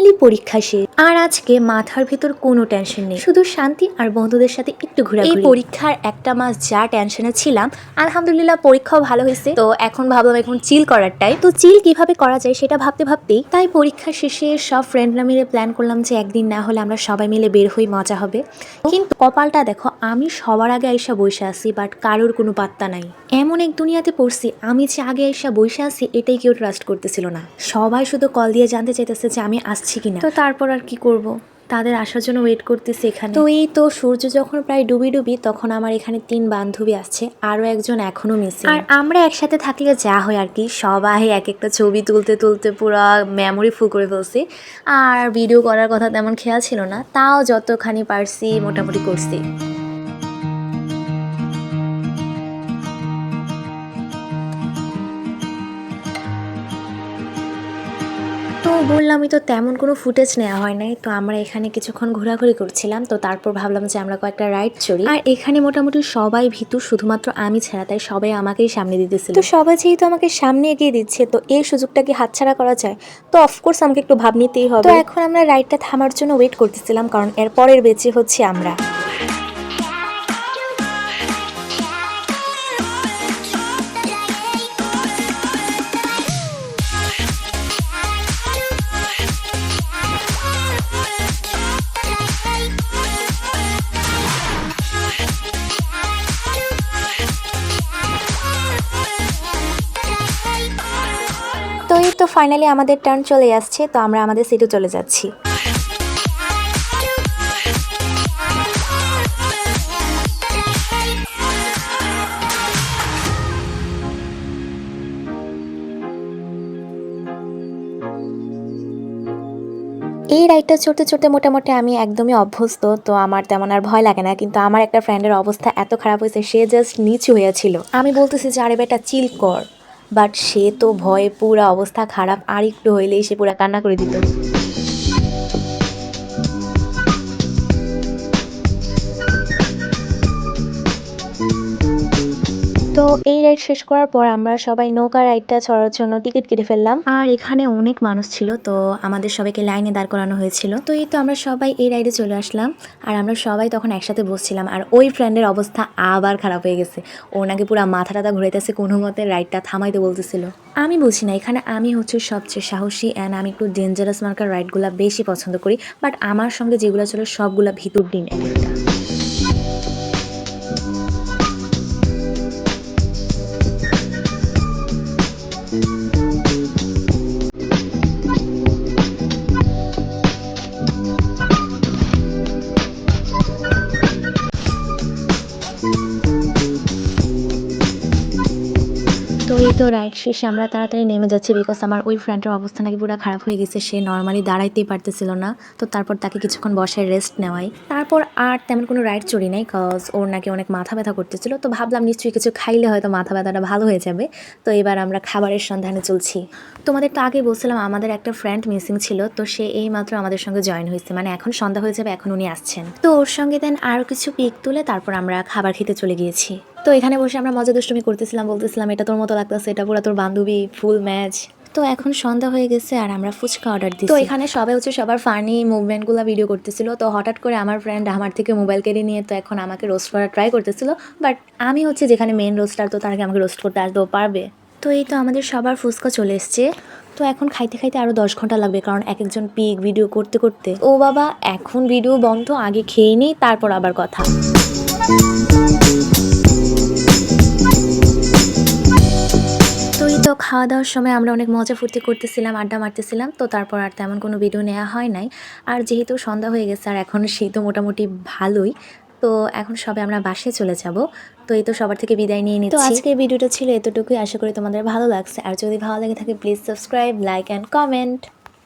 Finally পরীক্ষা শেষ আর আজকে মাথার ভিতর কোনো টেনশন নেই, শুধু শান্তি আর বন্ধুদের সাথে একটু ঘোরাঘুরি। এই পরীক্ষার একটা মাস যা টেনশনে ছিলাম, আলহামদুলিল্লাহ পরীক্ষাও ভালো হয়েছে। তো এখন ভাবলাম এখন চিল করার টাইম। তো চিল কিভাবে করা যায় সেটা ভাবতে ভাবতেই তাই পরীক্ষা শেষে সব ফ্রেন্ডরা মিলে প্ল্যান করলাম যে একদিন না হলে আমরা সবাই মিলে বের হই, মজা হবে। কিন্তু কপালটা দেখো, আমি সবার আগে আইসা বসে আছি, বাট কারোর কোনো পাত্তা নাই। এমন এক দুনিয়াতে পড়ছি, আমি যে আগে আইসা বসে আছি এটাই কেউ ট্রাস্ট করতেছিল না। সবাই শুধু কল দিয়ে জানতে চাইতেছে যে আমি আসছি কিনা। তো তারপর আর কি করব, তাদের আসার জন্য ওয়েট করতেছি এখানে। তো এই তো সূর্য যখন প্রায় ডুবি ডুবি, তখন আমার এখানে 3 বান্ধবী আসছে, আরো একজন এখনো মিসিং। আর আমরা একসাথে থাকলে যা হয় আর কি, সবাই এক একটা ছবি তুলতে তুলতে পুরো মেমোরি ফুল করে ফেলছি। আর ভিডিও করার কথা তেমন খেয়াল ছিল না, তাও যতখানি পারছি মোটামুটি করছি। তো বললামই তো তেমন কোনো ফুটেজ নেওয়া হয় নাই। তো আমরা এখানে কিছুক্ষণ ঘোরাঘুরি করছিলাম, তো তারপর ভাবলাম যে আমরা কয়েকটা রাইড চড়ি। আর এখানে মোটামুটি সবাই ভীতু, শুধুমাত্র আমি ছাড়া, তাই সবাই আমাকেই সামনে দিতেছিল। তো সবাই যেহেতু আমাকে সামনে এগিয়ে দিচ্ছে, তো এই সুযোগটা কি হাতছাড়া করা যায়? তো অফকোর্স আমাকে একটু ভাব নিতেই হবে। তো এখন আমরা রাইডটা থামার জন্য ওয়েট করতেছিলাম, কারণ এর পরের বেঁচে হচ্ছে আমরা। তো এই তো ফাইনালি আমাদের টার্ন চলে আসছে, তো আমরা আমাদের সিটে চলে যাচ্ছি। এই রাইডটা চড়তে চড়তে মোটামুটি আমি একদমই অভ্যস্ত, তো আমার তেমন আর ভয় লাগে না। কিন্তু আমার একটা ফ্রেন্ডের অবস্থা এত খারাপ হয়েছে, সে জাস্ট নিচু হয়েছিল। আমি বলতেছি যে আরে বেটা চিল কর, বাট সে তো ভয়ে পুরা অবস্থা খারাপ, আর একটু হইলেই সে পুরা কান্না করে দিত। তো এই রাইড শেষ করার পর আমরা সবাই নৌকা রাইডটা চড়ার জন্য টিকিট কেটে ফেললাম। আর এখানে অনেক মানুষ ছিল, তো আমাদের সবাইকে লাইনে দাঁড় করানো হয়েছিল। তো এই তো আমরা সবাই এই রাইডে চলে আসলাম, আর আমরা সবাই তখন একসাথে বসছিলাম। আর ওই ফ্রেন্ডের অবস্থা আবার খারাপ হয়ে গেছে, ও নাকি পুরো মাথা টাথা ঘুরাইতেছে, কোনো মতে রাইডটা থামাইতে বলতেছিল। আমি বুঝি না, এখানে আমি হচ্ছে সবচেয়ে সাহসী অ্যান্ড আমি একটু ডেঞ্জারাস মার্কার রাইডগুলো বেশি পছন্দ করি, বাট আমার সঙ্গে যেগুলো চলে সবগুলো ভিতর দিন এক একটা। তো এই তো রাইড শেষে আমরা তাড়াতাড়ি নেমে যাচ্ছি, বিকজ আমার ওই ফ্রেন্ডের অবস্থা নাকি পুরো খারাপ হয়ে গেছে, সে নর্মালি দাঁড়াইতেই পারতেছিল না। তো তারপর তাকে কিছুক্ষণ বসায় রেস্ট নেওয়াই, তারপর আর তেমন কোনো রাইড চড়ি নাই, কজ ওর নাকি অনেক মাথা ব্যথা করতেছিল। তো ভাবলাম নিশ্চয়ই কিছু খাইলে হয়তো মাথা ব্যথাটা ভালো হয়ে যাবে। তো এবার আমরা খাবারের সন্ধানে চলছি। তোমাদের তো আগে বলছিলাম আমাদের একটা ফ্রেন্ড মিসিং ছিল, তো সে এই মাত্র আমাদের সঙ্গে জয়েন হয়েছে, মানে এখন সন্ধ্যা হয়ে যাবে, এখন উনি আসছেন। তো ওর সঙ্গে দেন আরও কিছু পিক তুলে তারপর আমরা খাবার খেতে চলে গিয়েছি। তো এখানে বসে আমরা মজা দুষ্টুমি করতেছিলাম, বলতেছিলাম এটা তোর মতো লাগতেছে, এটা পুরো তোর বান্ধবী, ফুল ম্যাচ। তো এখন সন্ধ্যা হয়ে গেছে আর আমরা ফুচকা অর্ডার দিই। তো এখানে সবাই হচ্ছে সবার ফানি মুভমেন্টগুলো ভিডিও করতেছিল। তো হঠাৎ করে আমার ফ্রেন্ড আমার থেকে মোবাইল কেড়ে নিয়ে তো এখন আমাকে রোস্ট করার ট্রাই করতেছিল, বাট আমি হচ্ছে যেখানে মেন রোস্টার, তো তার আগে আমাকে রোস্ট করতে আসতেও পারবে। তো এই তো আমাদের সবার ফুচকা চলে এসছে। তো এখন খাইতে খাইতে আরও 10 ঘন্টা লাগবে, কারণ এক একজন পিক ভিডিও করতে করতে। ও বাবা, এখন ভিডিও বন্ধ, আগে খেয়ে নিই তারপর আবার কথা। তো খাওয়া দাওয়ার সময় আমরা অনেক মজা ফুর্তি করতেছিলাম, আড্ডা মারতেছিলাম। তো তারপর আর তেমন কোনো ভিডিও নেওয়া হয় নাই। আর যেহেতু সন্ধ্যা হয়ে গেছে আর এখন শীত তো মোটামুটি ভালোই, তো এখন সবাই আমরা বাসায় চলে যাব। তো এই তো সবার থেকে বিদায় নিয়ে নিচ্ছি। তো আজকের ভিডিওটা ছিল এতটুকুই, আশা করি তোমাদের ভালো লাগছে। আর যদি ভালো লাগে থাকে please subscribe, like and comment.